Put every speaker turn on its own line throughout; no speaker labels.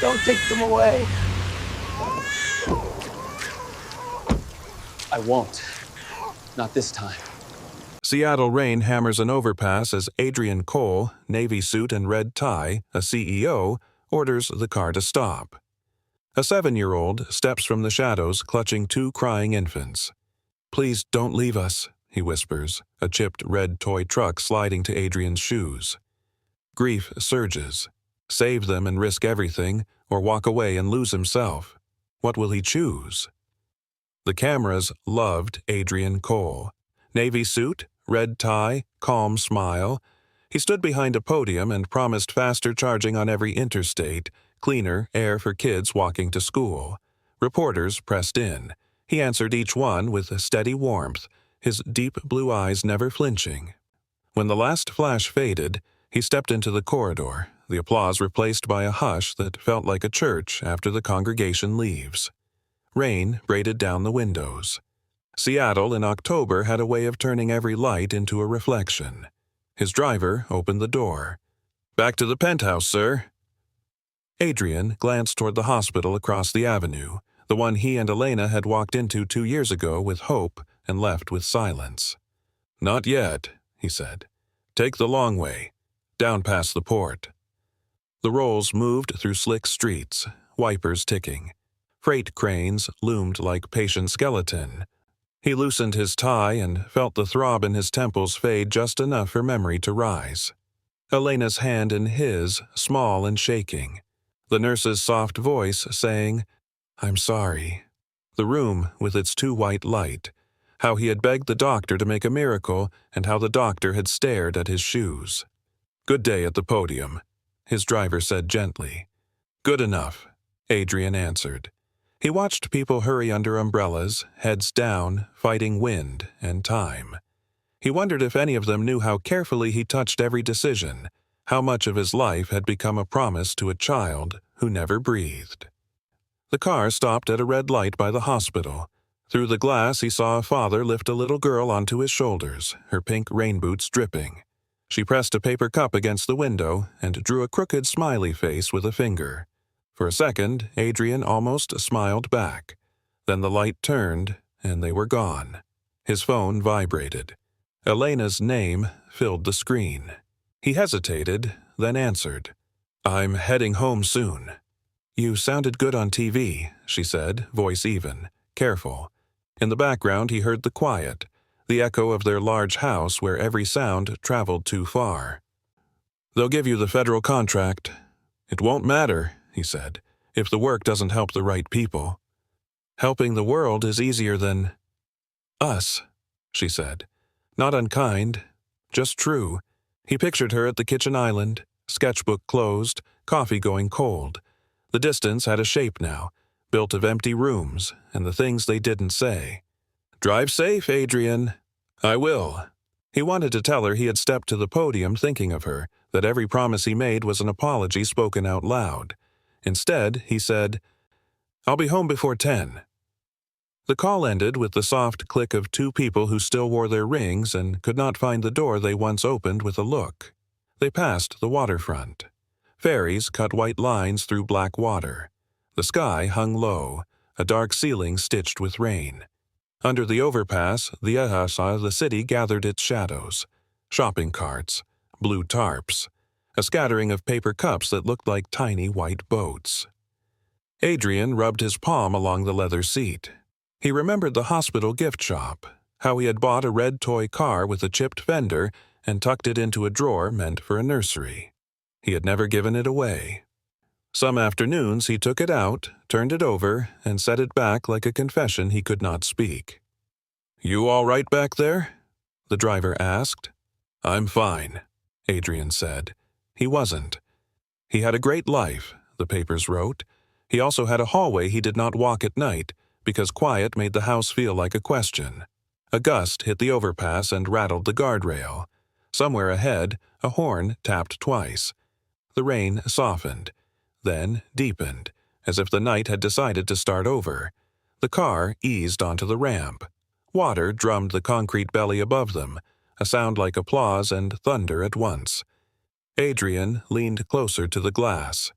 Don't take them away. I won't. Not this time.
Seattle rain hammers an overpass as Adrian Cole, navy suit and red tie, a CEO, orders the car to stop. A 7-year-old steps from the shadows clutching 2 crying infants. "Please don't leave us," he whispers, a chipped red toy truck sliding to Adrian's shoes. Grief surges. Save them and risk everything, or walk away and lose himself. What will he choose? The cameras loved Adrian Cole. Navy suit, red tie, calm smile. He stood behind a podium and promised faster charging on every interstate, cleaner air for kids walking to school. Reporters pressed in. He answered each one with a steady warmth, his deep blue eyes never flinching. When the last flash faded, he stepped into the corridor, the applause replaced by a hush that felt like a church after the congregation leaves. Rain braided down the windows. Seattle in October had a way of turning every light into a reflection. His driver opened the door. "Back to the penthouse, sir." Adrian glanced toward the hospital across the avenue, the one he and Elena had walked into 2 years ago with hope and left with silence. "Not yet," he said. "Take the long way, down past the port." The rolls moved through slick streets, wipers ticking. Freight cranes loomed like patient skeleton. He loosened his tie and felt the throb in his temples fade just enough for memory to rise. Elena's hand in his, small and shaking. The nurse's soft voice saying, "I'm sorry." The room with its too white light. How he had begged the doctor to make a miracle and how the doctor had stared at his shoes. "Good day at the podium," his driver said gently. "Good enough," Adrian answered. He watched people hurry under umbrellas, heads down, fighting wind and time. He wondered if any of them knew how carefully he touched every decision, how much of his life had become a promise to a child who never breathed. The car stopped at a red light by the hospital. Through the glass he saw a father lift a little girl onto his shoulders, her pink rain boots dripping. She pressed a paper cup against the window and drew a crooked smiley face with a finger. For a second, Adrian almost smiled back. Then the light turned, and they were gone. His phone vibrated. Elena's name filled the screen. He hesitated, then answered. "I'm heading home soon." "You sounded good on TV," she said, voice even, careful. In the background he heard the quiet, the echo of their large house where every sound traveled too far. "They'll give you the federal contract." "It won't matter," he said, "if the work doesn't help the right people." "Helping the world is easier than us," she said. Not unkind, just true. He pictured her at the kitchen island, sketchbook closed, coffee going cold. The distance had a shape now, built of empty rooms and the things they didn't say. "Drive safe, Adrian." "I will." He wanted to tell her he had stepped to the podium thinking of her, that every promise he made was an apology spoken out loud. Instead, he said, "I'll be home before 10. The call ended with the soft click of 2 people who still wore their rings and could not find the door they once opened with a look. They passed the waterfront. Ferries cut white lines through black water. The sky hung low, a dark ceiling stitched with rain. Under the overpass, the Ahasa of the city gathered its shadows. Shopping carts, blue tarps, a scattering of paper cups that looked like tiny white boats. Adrian rubbed his palm along the leather seat. He remembered the hospital gift shop, how he had bought a red toy car with a chipped fender and tucked it into a drawer meant for a nursery. He had never given it away. Some afternoons he took it out, turned it over, and set it back like a confession he could not speak. "You all right back there?" the driver asked. "I'm fine," Adrian said. He wasn't. He had a great life, the papers wrote. He also had a hallway he did not walk at night, because quiet made the house feel like a question. A gust hit the overpass and rattled the guardrail. Somewhere ahead, a horn tapped twice. The rain softened, then deepened, as if the night had decided to start over. The car eased onto the ramp. Water drummed the concrete belly above them, a sound like applause and thunder at once. Adrian leaned closer to the glass.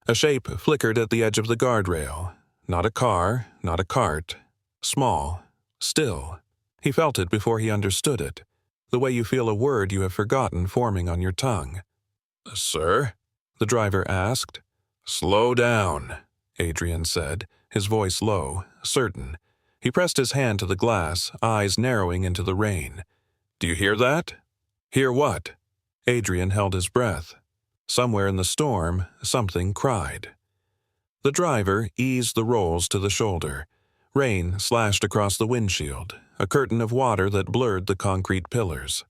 A shape flickered at the edge of the guardrail. Not a car, not a cart. Small, still. He felt it before he understood it, the way you feel a word you have forgotten forming on your tongue. "Sir?" the driver asked. "Slow down," Adrian said, his voice low, certain. He pressed his hand to the glass, eyes narrowing into the rain. "Do you hear that?" "Hear what?" Adrian held his breath. Somewhere in the storm, something cried. The driver eased the rolls to the shoulder. Rain slashed across the windshield, a curtain of water that blurred the concrete pillars.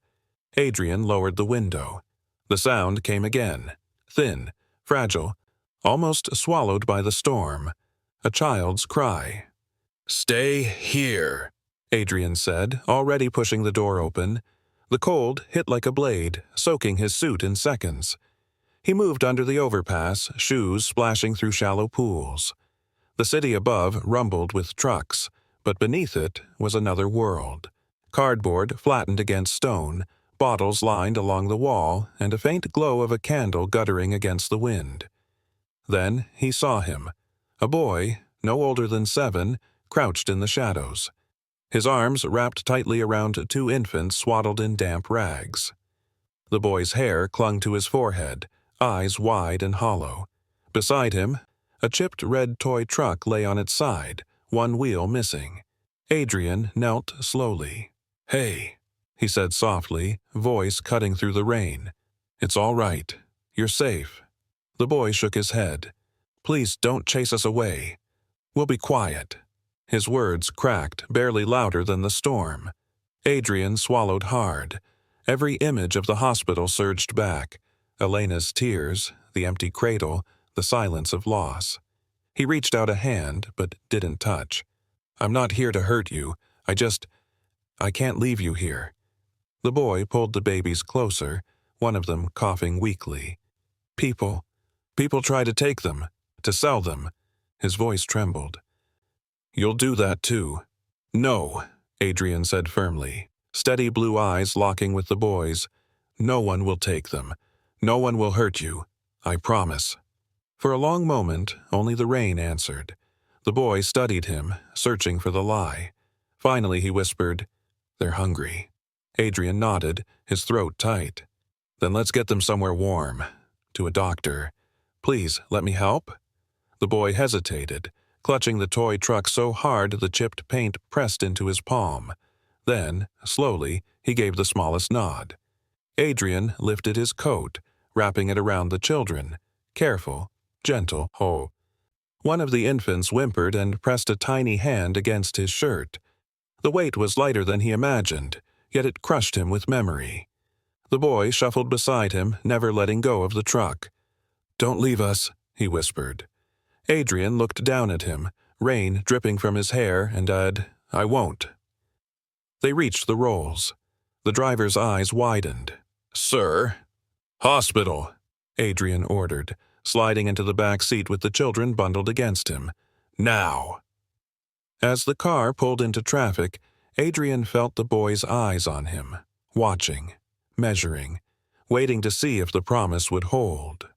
Adrian lowered the window. The sound came again, thin, fragile, almost swallowed by the storm. A child's cry. "Stay here," Adrian said, already pushing the door open. The cold hit like a blade, soaking his suit in seconds. He moved under the overpass, shoes splashing through shallow pools. The city above rumbled with trucks, but beneath it was another world. Cardboard flattened against stone, bottles lined along the wall, and a faint glow of a candle guttering against the wind. Then he saw him. A boy, no older than 7, crouched in the shadows. His arms wrapped tightly around 2 infants swaddled in damp rags. The boy's hair clung to his forehead, eyes wide and hollow. Beside him, a chipped red toy truck lay on its side, one wheel missing. Adrian knelt slowly. "Hey," he said softly, voice cutting through the rain. "It's all right. You're safe." The boy shook his head. "Please don't chase us away. We'll be quiet." His words cracked, barely louder than the storm. Adrian swallowed hard. Every image of the hospital surged back. Elena's tears, the empty cradle, the silence of loss. He reached out a hand, but didn't touch. "I'm not here to hurt you. I can't leave you here." The boy pulled the babies closer, one of them coughing weakly. People try to take them, to sell them." His voice trembled. "You'll do that too." "No," Adrian said firmly, steady blue eyes locking with the boy's. "No one will take them. No one will hurt you. I promise." For a long moment, only the rain answered. The boy studied him, searching for the lie. Finally he whispered, "They're hungry." Adrian nodded, his throat tight. "Then let's get them somewhere warm. To a doctor. Please, let me help?" The boy hesitated, clutching the toy truck so hard the chipped paint pressed into his palm. Then, slowly, he gave the smallest nod. Adrian lifted his coat, wrapping it around the children. Careful, gentle. "Ho." One of the infants whimpered and pressed a tiny hand against his shirt. The weight was lighter than he imagined, yet it crushed him with memory. The boy shuffled beside him, never letting go of the truck. "Don't leave us," he whispered. Adrian looked down at him, rain dripping from his hair, and added, "I won't." They reached the rolls. The driver's eyes widened. "Sir?" "Hospital," Adrian ordered, sliding into the back seat with the children bundled against him. "Now." As the car pulled into traffic, Adrian felt the boy's eyes on him, watching, measuring, waiting to see if the promise would hold.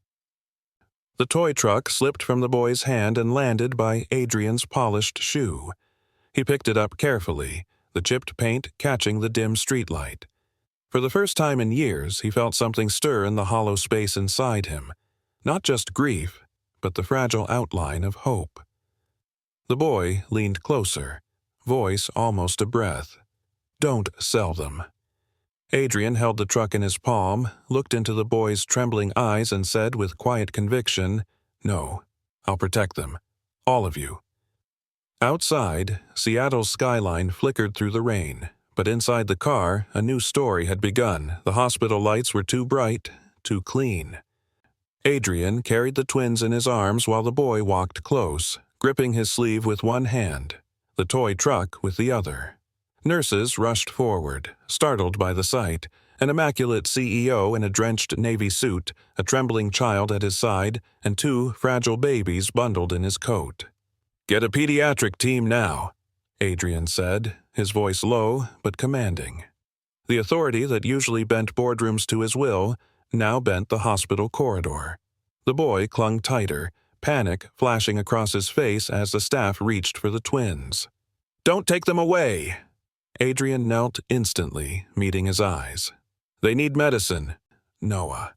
The toy truck slipped from the boy's hand and landed by Adrian's polished shoe. He picked it up carefully, the chipped paint catching the dim streetlight. For the first time in years, he felt something stir in the hollow space inside him. Not just grief, but the fragile outline of hope. The boy leaned closer, voice almost a breath. "Don't sell them." Adrian held the truck in his palm, looked into the boy's trembling eyes and said with quiet conviction, "No, I'll protect them. All of you." Outside, Seattle's skyline flickered through the rain, but inside the car, a new story had begun. The hospital lights were too bright, too clean. Adrian carried the twins in his arms while the boy walked close, gripping his sleeve with one hand, the toy truck with the other. Nurses rushed forward, startled by the sight, an immaculate CEO in a drenched navy suit, a trembling child at his side, and 2 fragile babies bundled in his coat. "Get a pediatric team now," Adrian said, his voice low but commanding. The authority that usually bent boardrooms to his will now bent the hospital corridor. The boy clung tighter, panic flashing across his face as the staff reached for the twins. "Don't take them away!" Adrian knelt instantly, meeting his eyes. "They need medicine." Noah.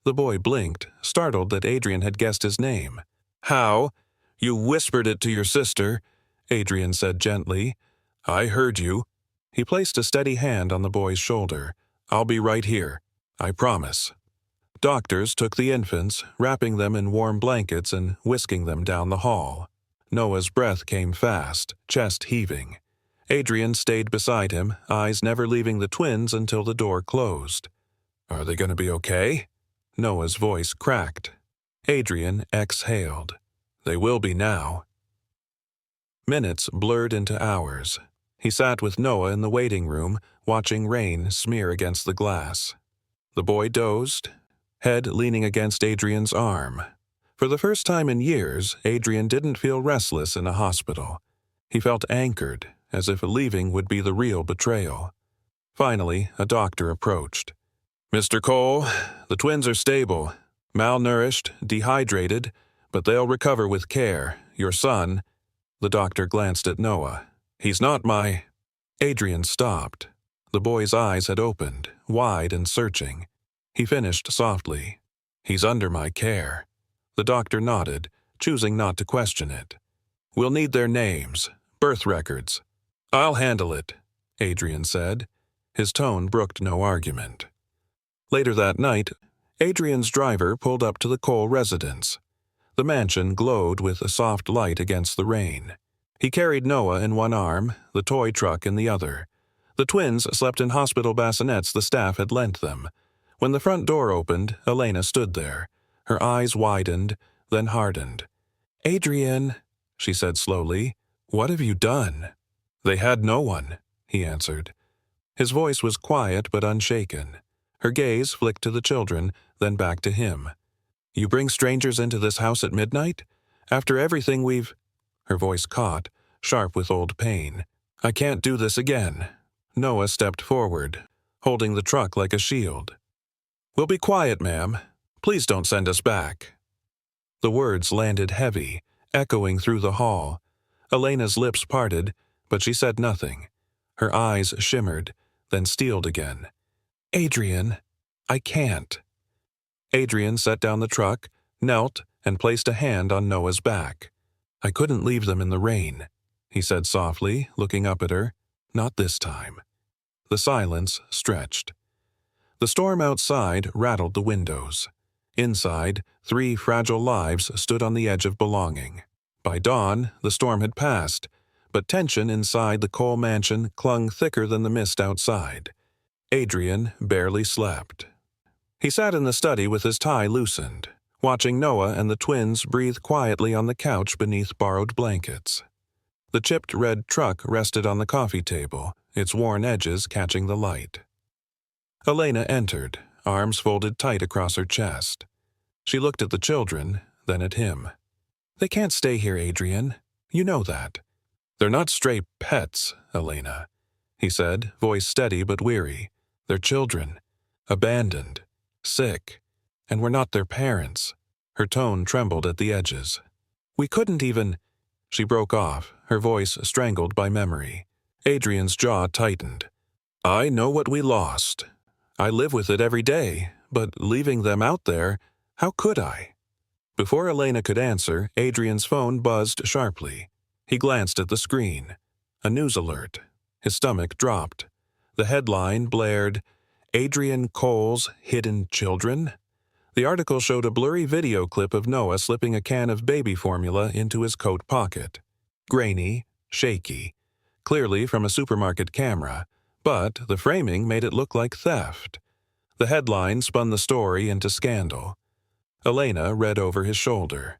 The boy blinked, startled that Adrian had guessed his name. "How? You whispered it to your sister," Adrian said gently. "I heard you." He placed a steady hand on the boy's shoulder. "I'll be right here. I promise." Doctors took the infants, wrapping them in warm blankets and whisking them down the hall. Noah's breath came fast, chest heaving. Adrian stayed beside him, eyes never leaving the twins until the door closed. "Are they going to be okay?" Noah's voice cracked. Adrian exhaled. "They will be now." Minutes blurred into hours. He sat with Noah in the waiting room, watching rain smear against the glass. The boy dozed, head leaning against Adrian's arm. For the first time in years, Adrian didn't feel restless in a hospital. He felt anchored, as if leaving would be the real betrayal. Finally, a doctor approached. "Mr. Cole, the twins are stable, malnourished, dehydrated, but they'll recover with care. Your son—" The doctor glanced at Noah. "He's not my—" Adrian stopped. The boy's eyes had opened, wide and searching. He finished softly. "He's under my care." The doctor nodded, choosing not to question it. "We'll need their names, birth records." "I'll handle it," Adrian said. His tone brooked no argument. Later that night, Adrian's driver pulled up to the Cole residence. The mansion glowed with a soft light against the rain. He carried Noah in one arm, the toy truck in the other. The twins slept in hospital bassinets the staff had lent them. When the front door opened, Elena stood there. Her eyes widened, then hardened. "Adrian," she said slowly, "what have you done?" "They had no one," he answered. His voice was quiet but unshaken. Her gaze flicked to the children, then back to him. "You bring strangers into this house at midnight? After everything we've—" Her voice caught, sharp with old pain. "I can't do this again." Noah stepped forward, holding the truck like a shield. "We'll be quiet, ma'am. Please don't send us back." The words landed heavy, echoing through the hall. Elena's lips parted, but she said nothing. Her eyes shimmered, then steeled again. "Adrian, I can't." Adrian set down the truck, knelt, and placed a hand on Noah's back. "I couldn't leave them in the rain," he said softly, looking up at her. "Not this time." The silence stretched. The storm outside rattled the windows. Inside, 3 fragile lives stood on the edge of belonging. By dawn, the storm had passed, but tension inside the Cole mansion clung thicker than the mist outside. Adrian barely slept. He sat in the study with his tie loosened, watching Noah and the twins breathe quietly on the couch beneath borrowed blankets. The chipped red truck rested on the coffee table, its worn edges catching the light. Elena entered, arms folded tight across her chest. She looked at the children, then at him. "They can't stay here, Adrian. You know that." "They're not stray pets, Elena," he said, voice steady but weary. "They're children, abandoned, sick, and we're not their parents." Her tone trembled at the edges. "We couldn't even—" She broke off, her voice strangled by memory. Adrian's jaw tightened. "I know what we lost. I live with it every day, but leaving them out there, how could I?" Before Elena could answer, Adrian's phone buzzed sharply. He glanced at the screen. A news alert. His stomach dropped. The headline blared, "Adrian Cole's Hidden Children?" The article showed a blurry video clip of Noah slipping a can of baby formula into his coat pocket. Grainy, shaky, clearly from a supermarket camera, but the framing made it look like theft. The headline spun the story into scandal. Elena read over his shoulder.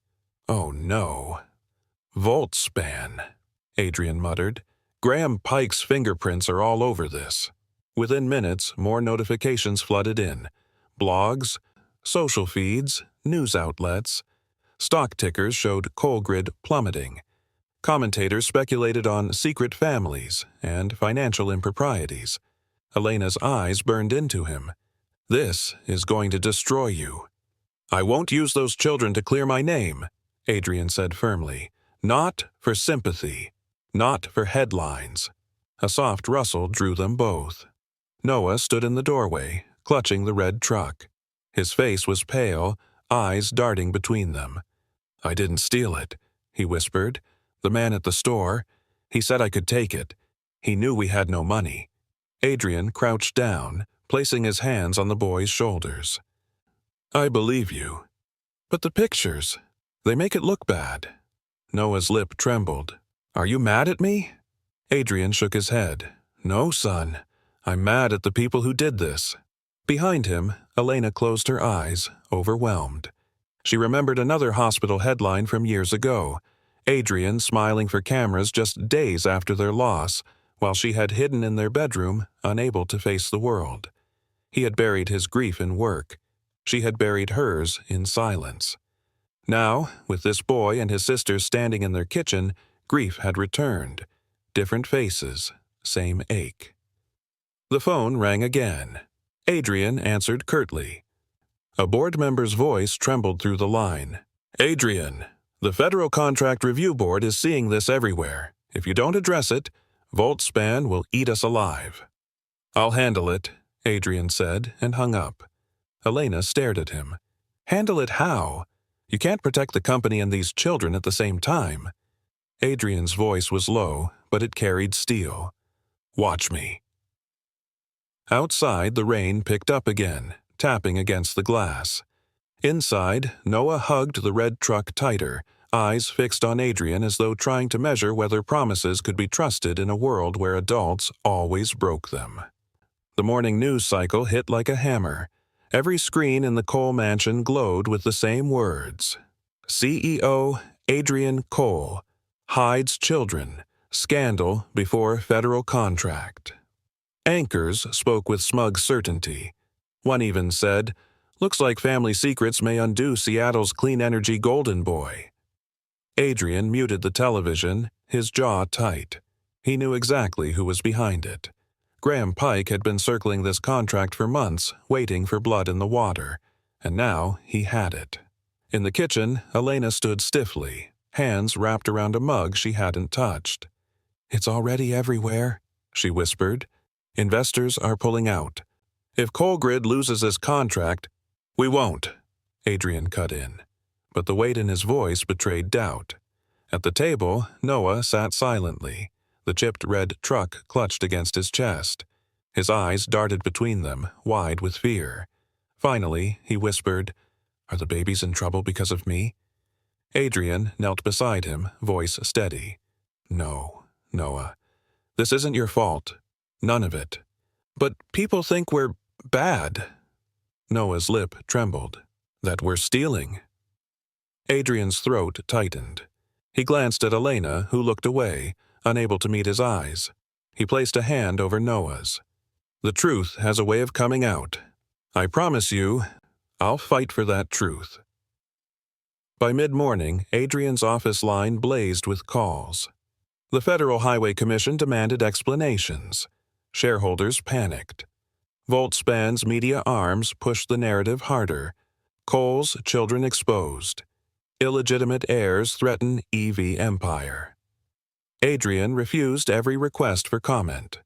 "Oh no." "Volt span," Adrian muttered. "Graham Pike's fingerprints are all over this." Within minutes, more notifications flooded in. Blogs, social feeds, news outlets. Stock tickers showed Cole grid plummeting. Commentators speculated on secret families and financial improprieties. Elena's eyes burned into him. "This is going to destroy you." "I won't use those children to clear my name," Adrian said firmly. Not for sympathy. Not for headlines. A soft rustle drew them both. Noah stood in the doorway, clutching the red truck. His face was pale, eyes darting between them. I didn't steal it, he whispered. The man at the store, he said I could take it. He knew we had no money. Adrian crouched down, placing his hands on the boy's shoulders. I believe you. But the pictures, they make it look bad. Noah's lip trembled. Are you mad at me? Adrian shook his head. No, son. I'm mad at the people who did this. Behind him, Elena closed her eyes, overwhelmed. She remembered another hospital headline from years ago. Adrian smiling for cameras just days after their loss, while she had hidden in their bedroom, unable to face the world. He had buried his grief in work. She had buried hers in silence. Now, with this boy and his sisters standing in their kitchen, grief had returned. Different faces, same ache. The phone rang again. Adrian answered curtly. A board member's voice trembled through the line. Adrian, the Federal Contract Review Board is seeing this everywhere. If you don't address it, VoltSpan will eat us alive. I'll handle it, Adrian said, and hung up. Elena stared at him. Handle it how? You can't protect the company and these children at the same time. Adrian's voice was low, but it carried steel. Watch me. Outside, the rain picked up again, tapping against the glass. Inside, Noah hugged the red truck tighter, eyes fixed on Adrian as though trying to measure whether promises could be trusted in a world where adults always broke them. The morning news cycle hit like a hammer. Every screen in the Cole mansion glowed with the same words. CEO Adrian Cole hides children. Scandal before federal contract. Anchors spoke with smug certainty. One even said, looks like family secrets may undo Seattle's clean energy golden boy. Adrian muted the television, his jaw tight. He knew exactly who was behind it. Graham Pike had been circling this contract for months, waiting for blood in the water, and now he had it. In the kitchen, Elena stood stiffly, hands wrapped around a mug she hadn't touched. It's already everywhere, she whispered. Investors are pulling out. If Colgrid loses his contract, we won't, Adrian cut in. But the weight in his voice betrayed doubt. At the table, Noah sat silently, the chipped red truck clutched against his chest. His eyes darted between them, wide with fear. Finally, he whispered, Are the babies in trouble because of me? Adrian knelt beside him, voice steady. No, Noah. This isn't your fault. None of it. But people think we're bad. Noah's lip trembled. That we're stealing. Adrian's throat tightened. He glanced at Elena, who looked away, unable to meet his eyes. He placed a hand over Noah's. The truth has a way of coming out. I promise you, I'll fight for that truth. By mid-morning, Adrian's office line blazed with calls. The Federal Highway Commission demanded explanations. Shareholders panicked. VoltSpan's media arms pushed the narrative harder. Cole's children exposed. Illegitimate heirs threaten EV empire. Adrian refused every request for comment.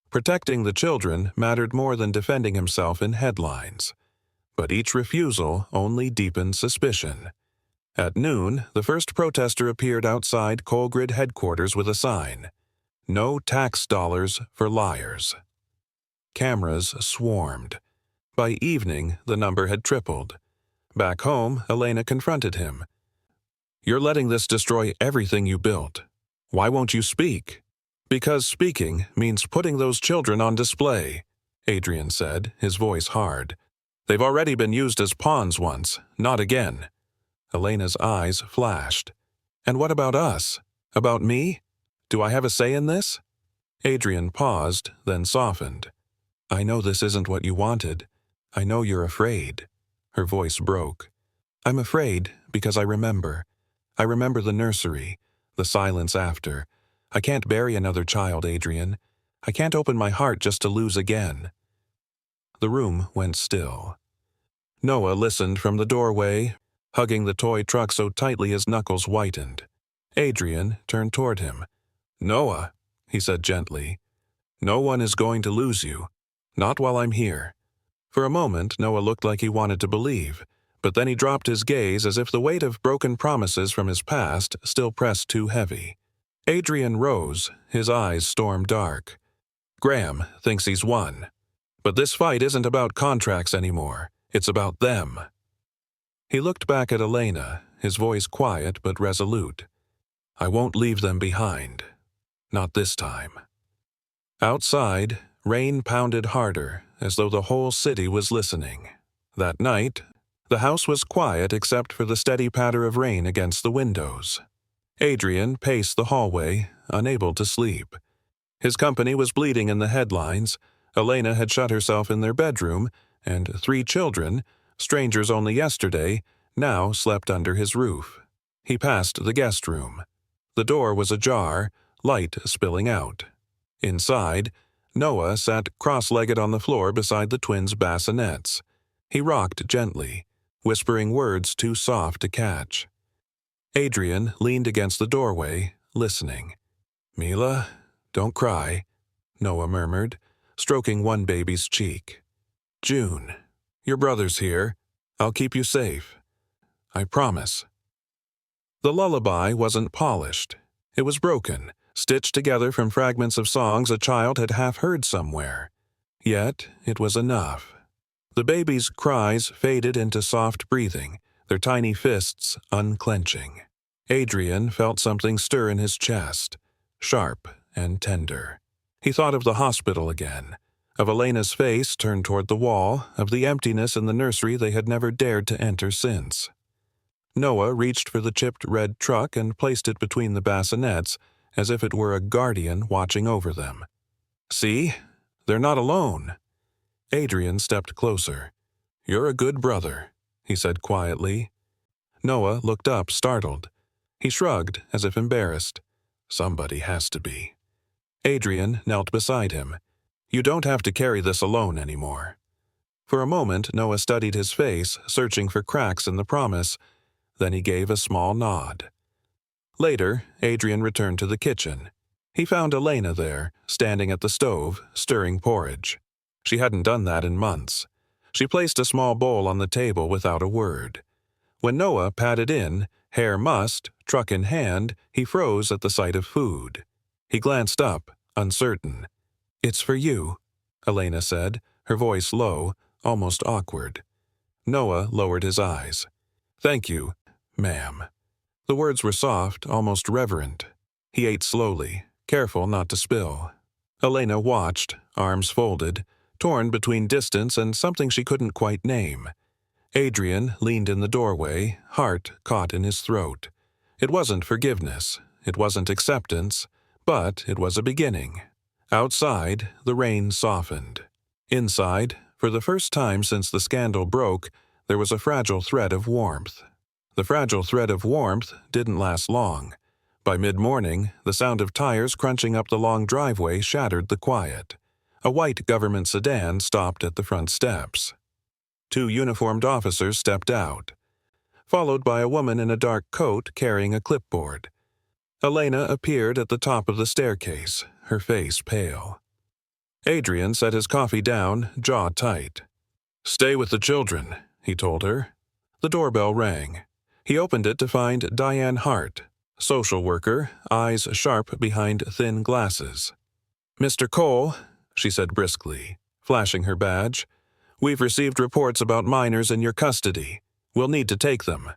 Protecting the children mattered more than defending himself in headlines. But each refusal only deepened suspicion. At noon, the first protester appeared outside Colgrid headquarters with a sign. No tax dollars for liars. Cameras swarmed. By evening, the number had tripled. Back home, Elena confronted him. You're letting this destroy everything you built. Why won't you speak? Because speaking means putting those children on display, Adrian said, his voice hard. They've already been used as pawns once, not again. Elena's eyes flashed. And what about us? About me? Do I have a say in this? Adrian paused, then softened. I know this isn't what you wanted. I know you're afraid. Her voice broke. I'm afraid because I remember. I remember the nursery, the silence after. I can't bury another child, Adrian. I can't open my heart just to lose again. The room went still. Noah listened from the doorway, hugging the toy truck so tightly his knuckles whitened. Adrian turned toward him. "Noah," he said gently, "no one is going to lose you. Not while I'm here." For a moment, Noah looked like he wanted to believe, but then he dropped his gaze as if the weight of broken promises from his past still pressed too heavy. Adrian rose, his eyes storm dark. "Graham thinks he's won. But this fight isn't about contracts anymore. It's about them." He looked back at Elena, his voice quiet but resolute. "I won't leave them behind. Not this time." Outside, rain pounded harder, as though the whole city was listening. That night, the house was quiet except for the steady patter of rain against the windows. Adrian paced the hallway, unable to sleep. His company was bleeding in the headlines. Elena had shut herself in their bedroom, and 3 children, strangers only yesterday, now slept under his roof. He passed the guest room. The door was ajar, light spilling out. Inside, Noah sat cross-legged on the floor beside the twins' bassinets. He rocked gently, whispering words too soft to catch. Adrian leaned against the doorway, listening. "Mila, don't cry," Noah murmured, stroking one baby's cheek. "June, your brother's here. I'll keep you safe. I promise." The lullaby wasn't polished. It was broken, stitched together from fragments of songs a child had half heard somewhere. Yet it was enough. The baby's cries faded into soft breathing, their tiny fists unclenching. Adrian felt something stir in his chest, sharp and tender. He thought of the hospital again, of Elena's face turned toward the wall, of the emptiness in the nursery they had never dared to enter since. Noah reached for the chipped red truck and placed it between the bassinets, as if it were a guardian watching over them. "See? They're not alone." Adrian stepped closer. "You're a good brother," he said quietly. Noah looked up, startled. He shrugged, as if embarrassed. "Somebody has to be." Adrian knelt beside him. "You don't have to carry this alone anymore." For a moment, Noah studied his face, searching for cracks in the promise. Then he gave a small nod. Later, Adrian returned to the kitchen. He found Elena there, standing at the stove, stirring porridge. She hadn't done that in months. She placed a small bowl on the table without a word. When Noah patted in, hair mussed, truck in hand, he froze at the sight of food. He glanced up, uncertain. "It's for you," Elena said, her voice low, almost awkward. Noah lowered his eyes. "Thank you, ma'am." The words were soft, almost reverent. He ate slowly, careful not to spill. Elena watched, arms folded, torn between distance and something she couldn't quite name. Adrian leaned in the doorway, heart caught in his throat. It wasn't forgiveness, it wasn't acceptance, but it was a beginning. Outside, the rain softened. Inside, for the first time since the scandal broke, there was a fragile thread of warmth. The fragile thread of warmth didn't last long. By mid-morning, the sound of tires crunching up the long driveway shattered the quiet. A white government sedan stopped at the front steps. 2 uniformed officers stepped out, followed by a woman in a dark coat carrying a clipboard. Elena appeared at the top of the staircase, her face pale. Adrian set his coffee down, jaw tight. "Stay with the children," he told her. The doorbell rang. He opened it to find Diane Hart, social worker, eyes sharp behind thin glasses. "Mr. Cole," she said briskly, flashing her badge, "we've received reports about minors in your custody. We'll need to take them."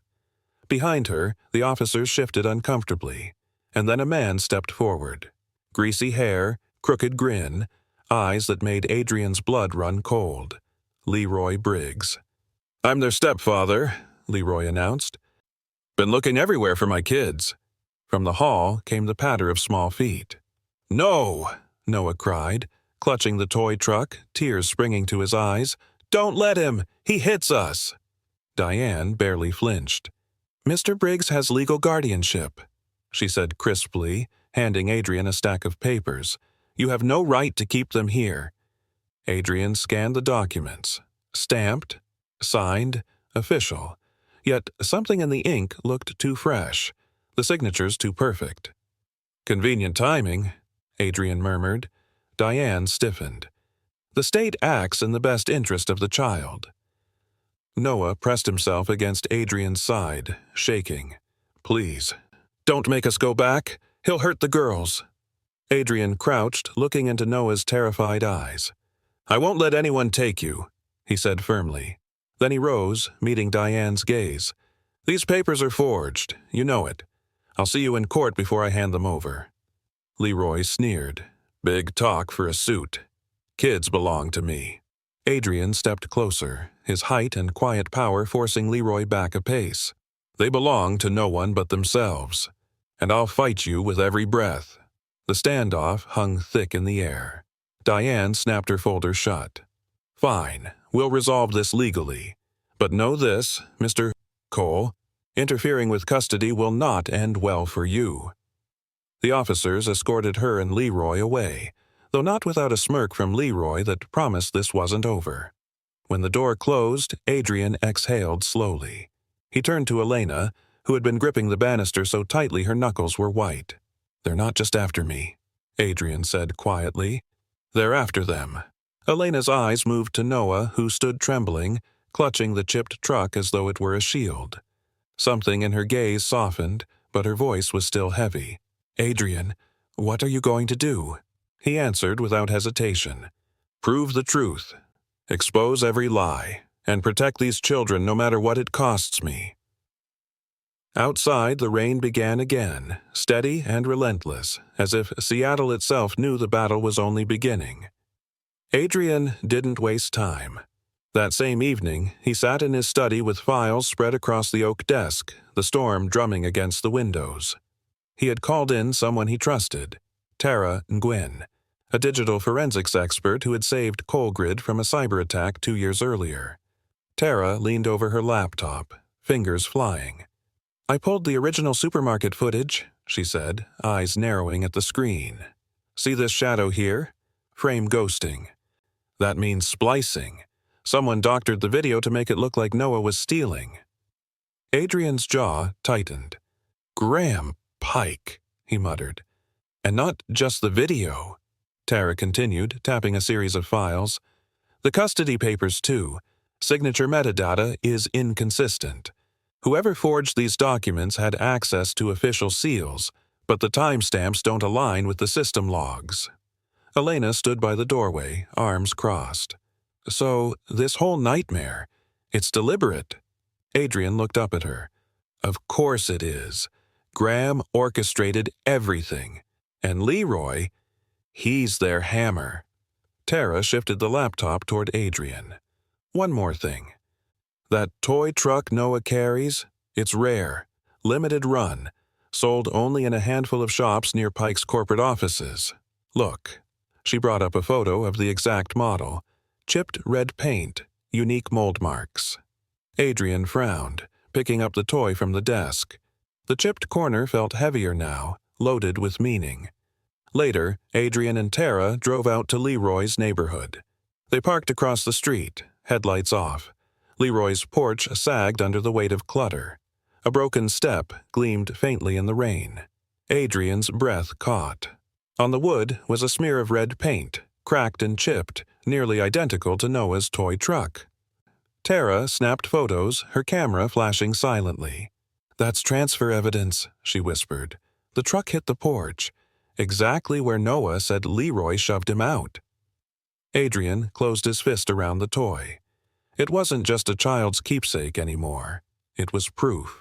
Behind her, the officers shifted uncomfortably, and then a man stepped forward. Greasy hair, crooked grin, eyes that made Adrian's blood run cold. Leroy Briggs. "I'm their stepfather," Leroy announced. "Been looking everywhere for my kids." From the hall came the patter of small feet. "No!" Noah cried, clutching the toy truck, tears springing to his eyes. "Don't let him! He hits us!" Diane barely flinched. "Mr. Briggs has legal guardianship," she said crisply, handing Adrian a stack of papers. "You have no right to keep them here." Adrian scanned the documents. Stamped, signed, official. Yet something in the ink looked too fresh, the signatures too perfect. "Convenient timing," Adrian murmured. Diane stiffened. "The state acts in the best interest of the child." Noah pressed himself against Adrian's side, shaking. "Please, don't make us go back. He'll hurt the girls." Adrian crouched, looking into Noah's terrified eyes. "I won't let anyone take you," he said firmly. Then he rose, meeting Diane's gaze. "These papers are forged. You know it. I'll see you in court before I hand them over." Leroy sneered. "Big talk for a suit. Kids belong to me." Adrian stepped closer, his height and quiet power forcing Leroy back a pace. "They belong to no one but themselves. And I'll fight you with every breath." The standoff hung thick in the air. Diane snapped her folder shut. "Fine, we'll resolve this legally. But know this, Mr. Cole, interfering with custody will not end well for you." The officers escorted her and Leroy away, though not without a smirk from Leroy that promised this wasn't over. When the door closed, Adrian exhaled slowly. He turned to Elena, who had been gripping the banister so tightly her knuckles were white. "They're not just after me," Adrian said quietly. "They're after them." Elena's eyes moved to Noah, who stood trembling, clutching the chipped truck as though it were a shield. Something in her gaze softened, but her voice was still heavy. "Adrian, what are you going to do?" He answered without hesitation. "Prove the truth. Expose every lie, and protect these children no matter what it costs me." Outside, the rain began again, steady and relentless, as if Seattle itself knew the battle was only beginning. Adrian didn't waste time. That same evening, he sat in his study with files spread across the oak desk, the storm drumming against the windows. He had called in someone he trusted, Tara Nguyen, a digital forensics expert who had saved Colgrid from a cyber attack 2 years earlier. Tara leaned over her laptop, fingers flying. "I pulled the original supermarket footage," she said, eyes narrowing at the screen. "See this shadow here? Frame ghosting. That means splicing. Someone doctored the video to make it look like Noah was stealing." Adrian's jaw tightened. "Graham Pike," he muttered. "And not just the video," Tara continued, tapping a series of files. "The custody papers, too. Signature metadata is inconsistent. Whoever forged these documents had access to official seals, but the timestamps don't align with the system logs." Elena stood by the doorway, arms crossed. "So, this whole nightmare, it's deliberate." Adrian looked up at her. "Of course it is. Graham orchestrated everything. And Leroy, he's their hammer." Tara shifted the laptop toward Adrian. "One more thing. That toy truck Noah carries, it's rare, limited run, sold only in a handful of shops near Pike's corporate offices. Look." She brought up a photo of the exact model. Chipped red paint, unique mold marks. Adrian frowned, picking up the toy from the desk. The chipped corner felt heavier now, loaded with meaning. Later, Adrian and Tara drove out to Leroy's neighborhood. They parked across the street, headlights off. Leroy's porch sagged under the weight of clutter. A broken step gleamed faintly in the rain. Adrian's breath caught. On the wood was a smear of red paint, cracked and chipped, nearly identical to Noah's toy truck. Tara snapped photos, her camera flashing silently. "That's transfer evidence," she whispered. "The truck hit the porch, exactly where Noah said Leroy shoved him out." Adrian closed his fist around the toy. It wasn't just a child's keepsake anymore. It was proof.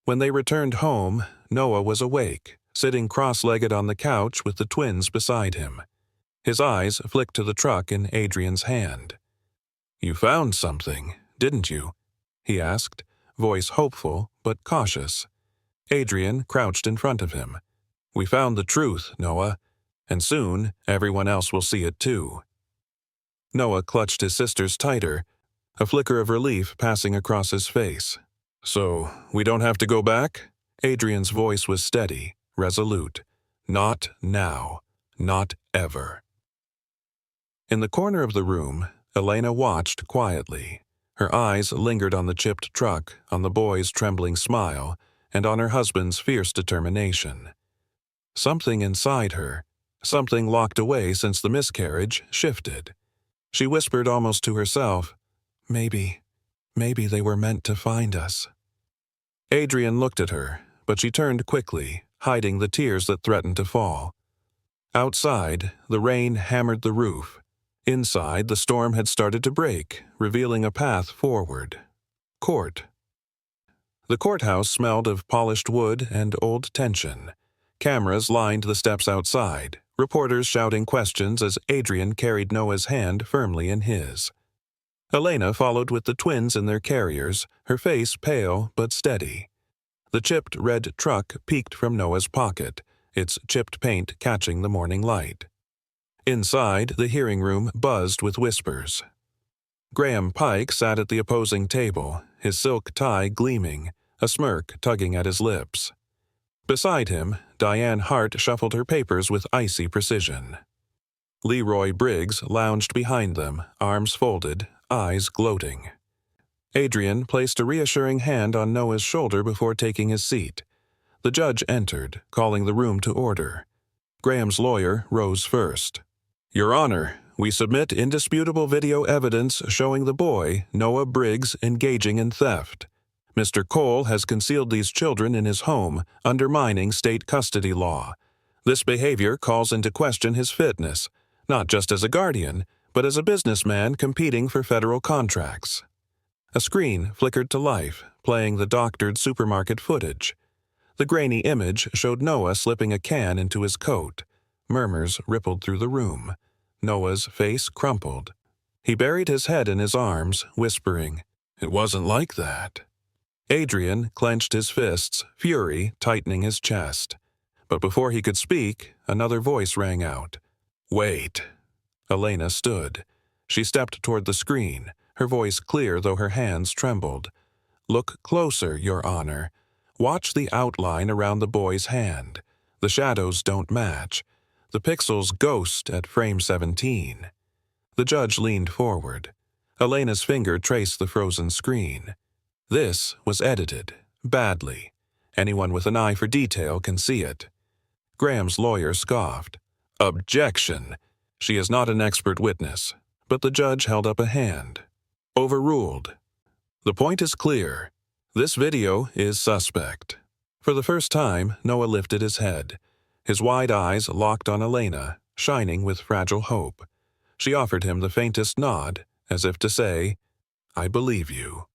When they returned home, Noah was awake, sitting cross-legged on the couch with the twins beside him. His eyes flicked to the truck in Adrian's hand. "You found something, didn't you?" he asked, voice hopeful but cautious. Adrian crouched in front of him. "We found the truth, Noah, and soon everyone else will see it too." Noah clutched his sisters tighter, a flicker of relief passing across his face. "So, we don't have to go back?" Adrian's voice was steady, resolute. "Not now. Not ever." In the corner of the room, Elena watched quietly. Her eyes lingered on the chipped truck, on the boy's trembling smile, and on her husband's fierce determination. Something inside her, something locked away since the miscarriage, shifted. She whispered almost to herself, Maybe they were meant to find us. Adrian looked at her, but she turned quickly, hiding the tears that threatened to fall. Outside, the rain hammered the roof. Inside, the storm had started to break, revealing a path forward. Court. The courthouse smelled of polished wood and old tension. Cameras lined the steps outside, reporters shouting questions as Adrian carried Noah's hand firmly in his. Elena followed with the twins in their carriers, her face pale but steady. The chipped red truck peeked from Noah's pocket, its chipped paint catching the morning light. Inside, the hearing room buzzed with whispers. Graham Pike sat at the opposing table, his silk tie gleaming, a smirk tugging at his lips. Beside him, Diane Hart shuffled her papers with icy precision. Leroy Briggs lounged behind them, arms folded, eyes gloating. Adrian placed a reassuring hand on Noah's shoulder before taking his seat. The judge entered, calling the room to order. Graham's lawyer rose first. Your Honor, we submit indisputable video evidence showing the boy, Noah Briggs, engaging in theft. Mr. Cole has concealed these children in his home, undermining state custody law. This behavior calls into question his fitness, not just as a guardian, but as a businessman competing for federal contracts. A screen flickered to life, playing the doctored supermarket footage. The grainy image showed Noah slipping a can into his coat. Murmurs rippled through the room. Noah's face crumpled. He buried his head in his arms, whispering, "It wasn't like that." Adrian clenched his fists, fury tightening his chest. But before he could speak, another voice rang out. "Wait." Elena stood. She stepped toward the screen, her voice clear though her hands trembled. "Look closer, Your Honor. Watch the outline around the boy's hand. The shadows don't match. The pixels ghost at frame 17. The judge leaned forward. Elena's finger traced the frozen screen. This was edited, badly. Anyone with an eye for detail can see it. Graham's lawyer scoffed. "Objection! She is not an expert witness." But the judge held up a hand. "Overruled. The point is clear. This video is suspect." For the first time, Noah lifted his head. His wide eyes locked on Elena, shining with fragile hope. She offered him the faintest nod, as if to say, "I believe you."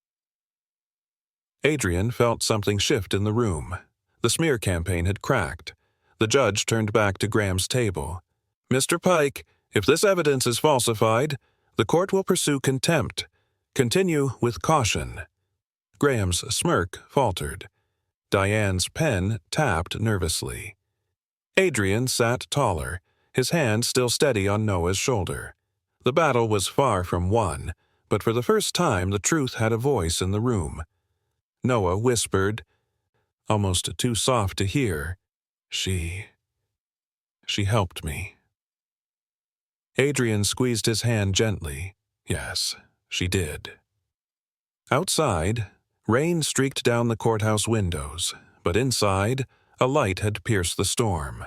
Adrian felt something shift in the room. The smear campaign had cracked. The judge turned back to Graham's table. "Mr. Pike, if this evidence is falsified, the court will pursue contempt. Continue with caution." Graham's smirk faltered. Diane's pen tapped nervously. Adrian sat taller, his hand still steady on Noah's shoulder. The battle was far from won, but for the first time the truth had a voice in the room. Noah whispered, almost too soft to hear, She helped me." Adrian squeezed his hand gently. Yes, she did. Outside, rain streaked down the courthouse windows, but inside, a light had pierced the storm.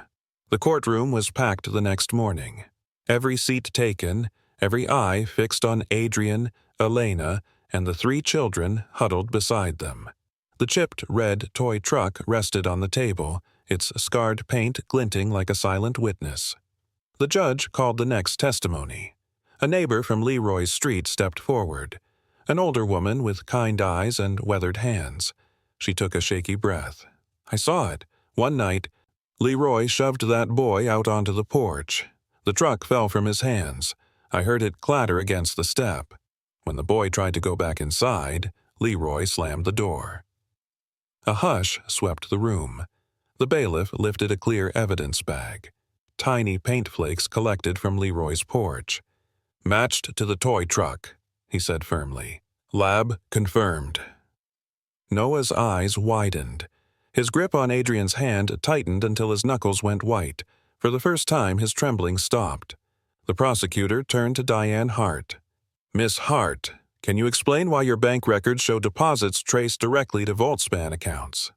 The courtroom was packed the next morning. Every seat taken, every eye fixed on Adrian, Elena, and the 3 children huddled beside them. The chipped red toy truck rested on the table, its scarred paint glinting like a silent witness. The judge called the next testimony. A neighbor from Leroy's street stepped forward. An older woman with kind eyes and weathered hands. She took a shaky breath. "I saw it. One night, Leroy shoved that boy out onto the porch. The truck fell from his hands. I heard it clatter against the step. When the boy tried to go back inside, Leroy slammed the door." A hush swept the room. The bailiff lifted a clear evidence bag. Tiny paint flakes collected from Leroy's porch. "Matched to the toy truck," he said firmly. "Lab confirmed." Noah's eyes widened. His grip on Adrian's hand tightened until his knuckles went white. For the first time, his trembling stopped. The prosecutor turned to Diane Hart. "Miss Hart, Can you explain why your bank records show deposits traced directly to VaultSpan accounts?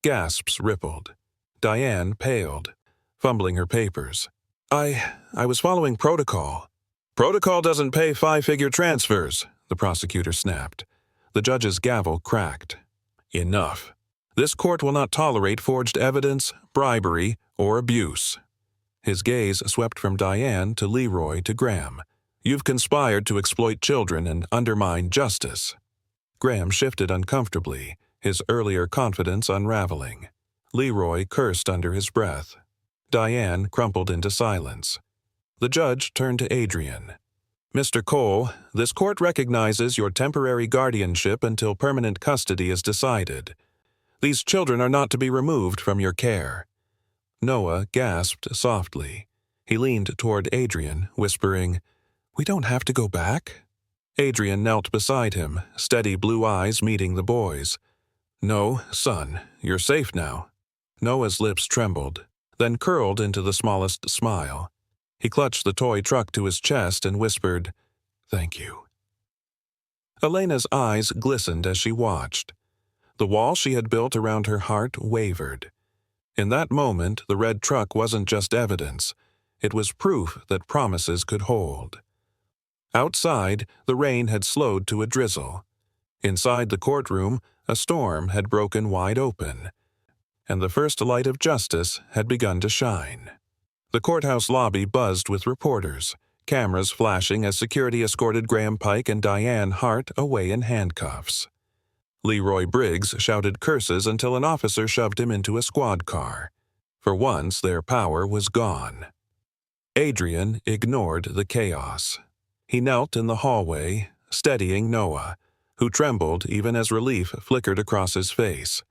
Gasps rippled. Diane paled, fumbling her papers. I was following protocol. Protocol doesn't pay five-figure transfers, the prosecutor snapped. The judge's gavel cracked. Enough. This court will not tolerate forged evidence, bribery, or abuse. His gaze swept from Diane to Leroy to Graham. You've conspired to exploit children and undermine justice. Graham shifted uncomfortably, his earlier confidence unraveling. Leroy cursed under his breath. Diane crumpled into silence. The judge turned to Adrian. Mr. Cole, this court recognizes your temporary guardianship until permanent custody is decided. These children are not to be removed from your care. Noah gasped softly. He leaned toward Adrian, whispering, We don't have to go back? Adrian knelt beside him, steady blue eyes meeting the boy's. No, son, you're safe now. Noah's lips trembled, then curled into the smallest smile. He clutched the toy truck to his chest and whispered, Thank you. Elena's eyes glistened as she watched. The wall she had built around her heart wavered. In that moment, the red truck wasn't just evidence. It was proof that promises could hold. Outside, the rain had slowed to a drizzle. Inside the courtroom, a storm had broken wide open, and the first light of justice had begun to shine. The courthouse lobby buzzed with reporters, cameras flashing as security escorted Graham Pike and Diane Hart away in handcuffs. Leroy Briggs shouted curses until an officer shoved him into a squad car. For once, their power was gone. Adrian ignored the chaos. He knelt in the hallway, steadying Noah, who trembled even as relief flickered across his face.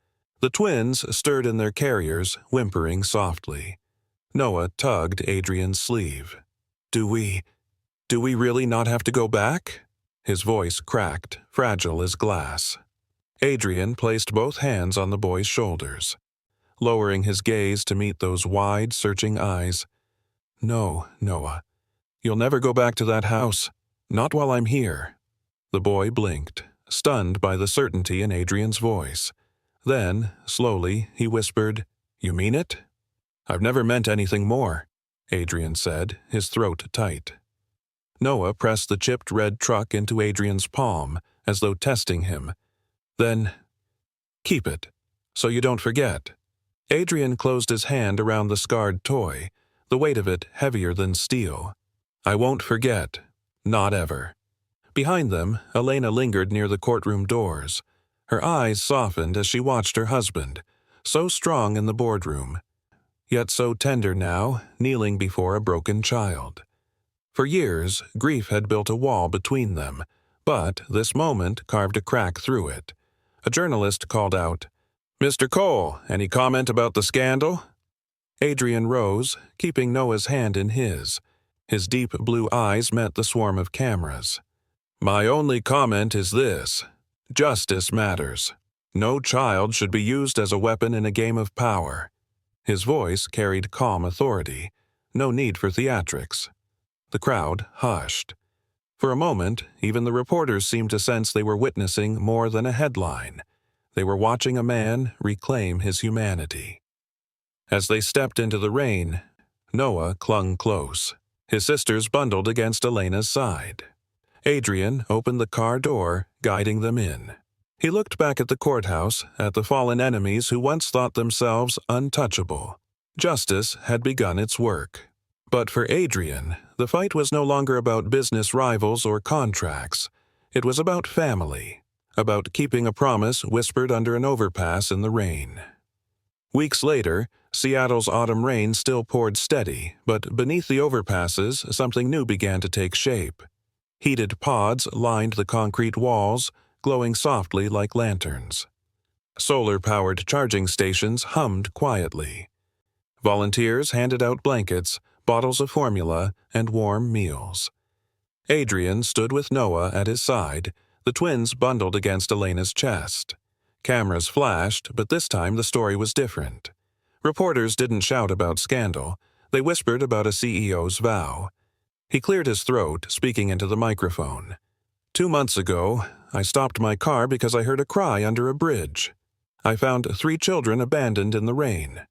The twins stirred in their carriers, whimpering softly. Noah tugged Adrian's sleeve. Do we really not have to go back? His voice cracked, fragile as glass. Adrian placed both hands on the boy's shoulders, lowering his gaze to meet those wide, searching eyes. No, Noah. You'll never go back to that house. Not while I'm here. The boy blinked, stunned by the certainty in Adrian's voice. Then, slowly, he whispered, You mean it? I've never meant anything more, Adrian said, his throat tight. Noah pressed the chipped red truck into Adrian's palm, as though testing him. Then, keep it, so you don't forget. Adrian closed his hand around the scarred toy, the weight of it heavier than steel. I won't forget. Not ever. Behind them, Elena lingered near the courtroom doors. Her eyes softened as she watched her husband, so strong in the boardroom, yet so tender now, kneeling before a broken child. For years, grief had built a wall between them, but this moment carved a crack through it. A journalist called out, Mr. Cole, any comment about the scandal? Adrian rose, keeping Noah's hand in his. His deep blue eyes met the swarm of cameras. My only comment is this. Justice matters. No child should be used as a weapon in a game of power. His voice carried calm authority. No need for theatrics. The crowd hushed. For a moment, even the reporters seemed to sense they were witnessing more than a headline. They were watching a man reclaim his humanity. As they stepped into the rain, Noah clung close, his sisters bundled against Elena's side. Adrian opened the car door, guiding them in. He looked back at the courthouse, at the fallen enemies who once thought themselves untouchable. Justice had begun its work. But for Adrian, the fight was no longer about business rivals or contracts. It was about family, about keeping a promise whispered under an overpass in the rain. Weeks later, Seattle's autumn rain still poured steady, but beneath the overpasses, something new began to take shape. Heated pods lined the concrete walls, glowing softly like lanterns. Solar-powered charging stations hummed quietly. Volunteers handed out blankets, bottles of formula, and warm meals. Adrian stood with Noah at his side, the twins bundled against Elena's chest. Cameras flashed, but this time the story was different. Reporters didn't shout about scandal. They whispered about a CEO's vow. He cleared his throat, speaking into the microphone. 2 months ago, I stopped my car because I heard a cry under a bridge. I found 3 children abandoned in the rain.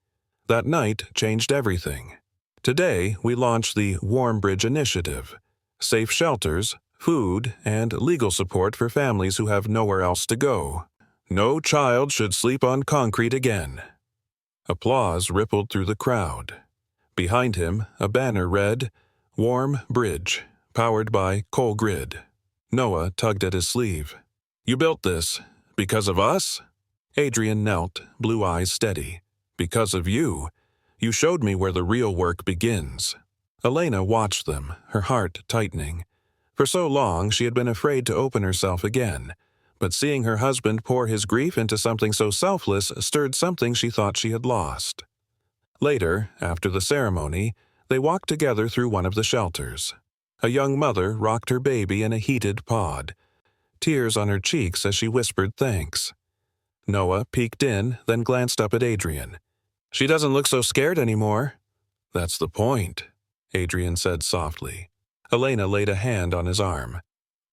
That night changed everything. Today, we launched the Warm Bridge Initiative. Safe shelters, food, and legal support for families who have nowhere else to go. No child should sleep on concrete again. Applause rippled through the crowd. Behind him, a banner read, Warm Bridge, powered by Cole Grid. Noah tugged at his sleeve. You built this. Because of us? Adrian knelt, blue eyes steady. Because of you. You showed me where the real work begins. Elena watched them, her heart tightening. For so long, she had been afraid to open herself again. But seeing her husband pour his grief into something so selfless stirred something she thought she had lost. Later, after the ceremony, they walked together through one of the shelters. A young mother rocked her baby in a heated pod, tears on her cheeks as she whispered thanks. Noah peeked in, then glanced up at Adrian. She doesn't look so scared anymore. That's the point, Adrian said softly. Elena laid a hand on his arm.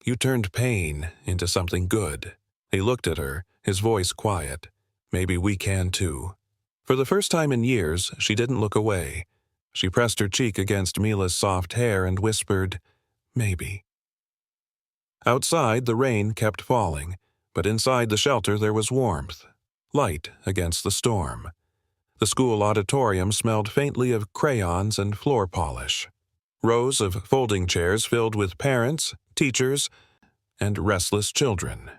You turned pain into something good. He looked at her, his voice quiet. Maybe we can too. For the first time in years, she didn't look away. She pressed her cheek against Mila's soft hair and whispered, maybe. Outside, the rain kept falling, but inside the shelter there was warmth, light against the storm. The school auditorium smelled faintly of crayons and floor polish. Rows of folding chairs filled with parents, teachers, and restless children.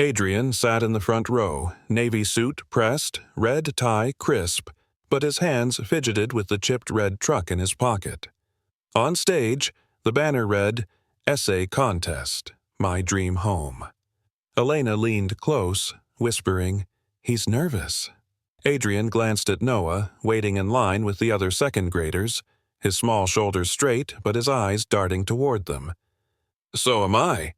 Adrian sat in the front row, navy suit pressed, red tie crisp, but his hands fidgeted with the chipped red truck in his pocket. On stage, the banner read, Essay Contest, My Dream Home. Elena leaned close, whispering, He's nervous. Adrian glanced at Noah, waiting in line with the other second graders, his small shoulders straight but his eyes darting toward them. So am I,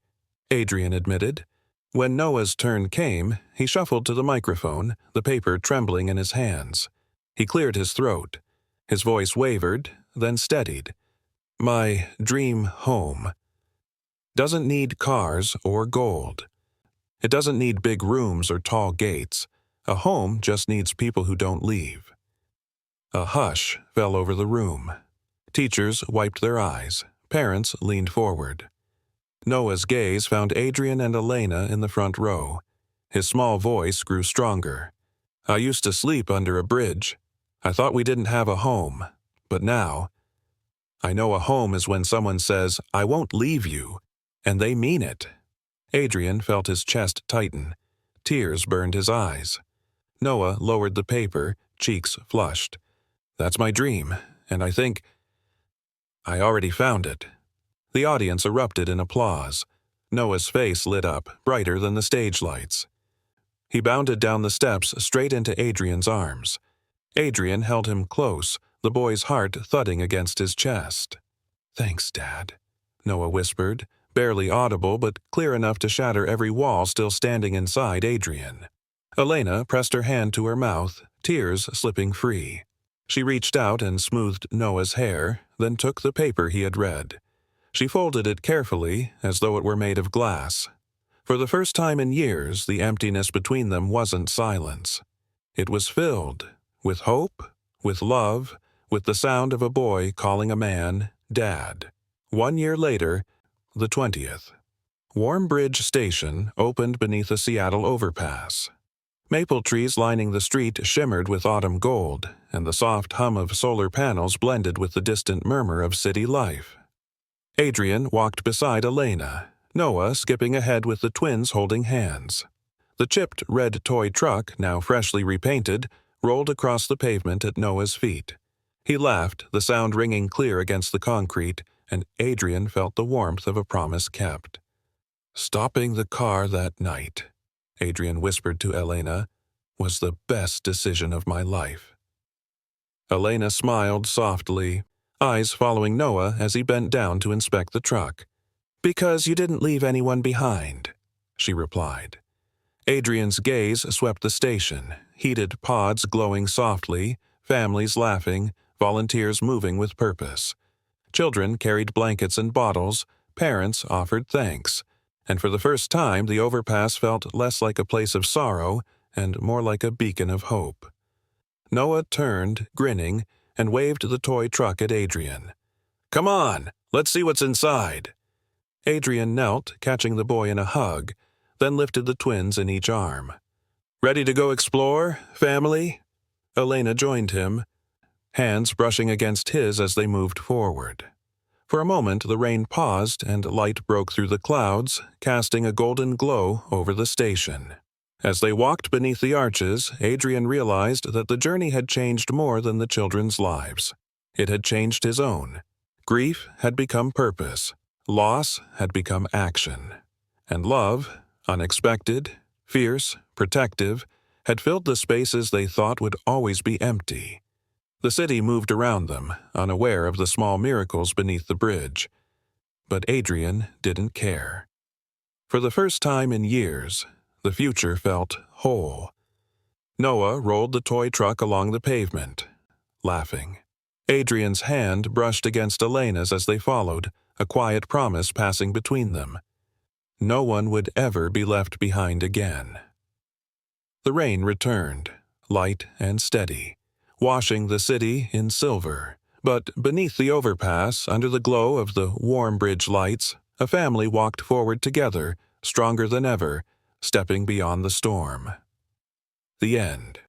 Adrian admitted. When Noah's turn came, he shuffled to the microphone, the paper trembling in his hands. He cleared his throat. His voice wavered, then steadied. My dream home doesn't need cars or gold. It doesn't need big rooms or tall gates. A home just needs people who don't leave. A hush fell over the room. Teachers wiped their eyes. Parents leaned forward. Noah's gaze found Adrian and Elena in the front row. His small voice grew stronger. I used to sleep under a bridge. I thought we didn't have a home. But now, I know a home is when someone says, I won't leave you, and they mean it. Adrian felt his chest tighten. Tears burned his eyes. Noah lowered the paper, cheeks flushed. That's my dream, and I think I already found it. The audience erupted in applause. Noah's face lit up, brighter than the stage lights. He bounded down the steps straight into Adrian's arms. Adrian held him close, the boy's heart thudding against his chest. Thanks, Dad, Noah whispered, barely audible but clear enough to shatter every wall still standing inside Adrian. Elena pressed her hand to her mouth, tears slipping free. She reached out and smoothed Noah's hair, then took the paper he had read. She folded it carefully, as though it were made of glass. For the first time in years, the emptiness between them wasn't silence. It was filled with hope, with love, with the sound of a boy calling a man Dad. 1 year later, the 20th. Warm Bridge Station opened beneath a Seattle overpass. Maple trees lining the street shimmered with autumn gold, and the soft hum of solar panels blended with the distant murmur of city life. Adrian walked beside Elena, Noah skipping ahead with the twins holding hands. The chipped red toy truck, now freshly repainted, rolled across the pavement at Noah's feet. He laughed, the sound ringing clear against the concrete, and Adrian felt the warmth of a promise kept. Stopping the car that night, Adrian whispered to Elena, was the best decision of my life. Elena smiled softly, eyes following Noah as he bent down to inspect the truck. Because you didn't leave anyone behind, she replied. Adrian's gaze swept the station, heated pods glowing softly, families laughing, volunteers moving with purpose. Children carried blankets and bottles, parents offered thanks. and for the first time the overpass felt less like a place of sorrow and more like a beacon of hope. Noah turned, grinning, and waved the toy truck at Adrian. "Come on, let's see what's inside." Adrian knelt, catching the boy in a hug, then lifted the twins in each arm. "Ready to go explore, family?" Elena joined him, hands brushing against his as they moved forward. For a moment the rain paused and light broke through the clouds, casting a golden glow over the station. As they walked beneath the arches, Adrian realized that the journey had changed more than the children's lives. It had changed his own. Grief had become purpose, loss had become action, and love, unexpected, fierce, protective, had filled the spaces they thought would always be empty. The city moved around them, unaware of the small miracles beneath the bridge. But Adrian didn't care. For the first time in years, the future felt whole. Noah rolled the toy truck along the pavement, laughing. Adrian's hand brushed against Elena's as they followed, a quiet promise passing between them. No one would ever be left behind again. The rain returned, light and steady, washing the city in silver. But beneath the overpass, under the glow of the warm bridge lights, a family walked forward together, stronger than ever, stepping beyond the storm. The end.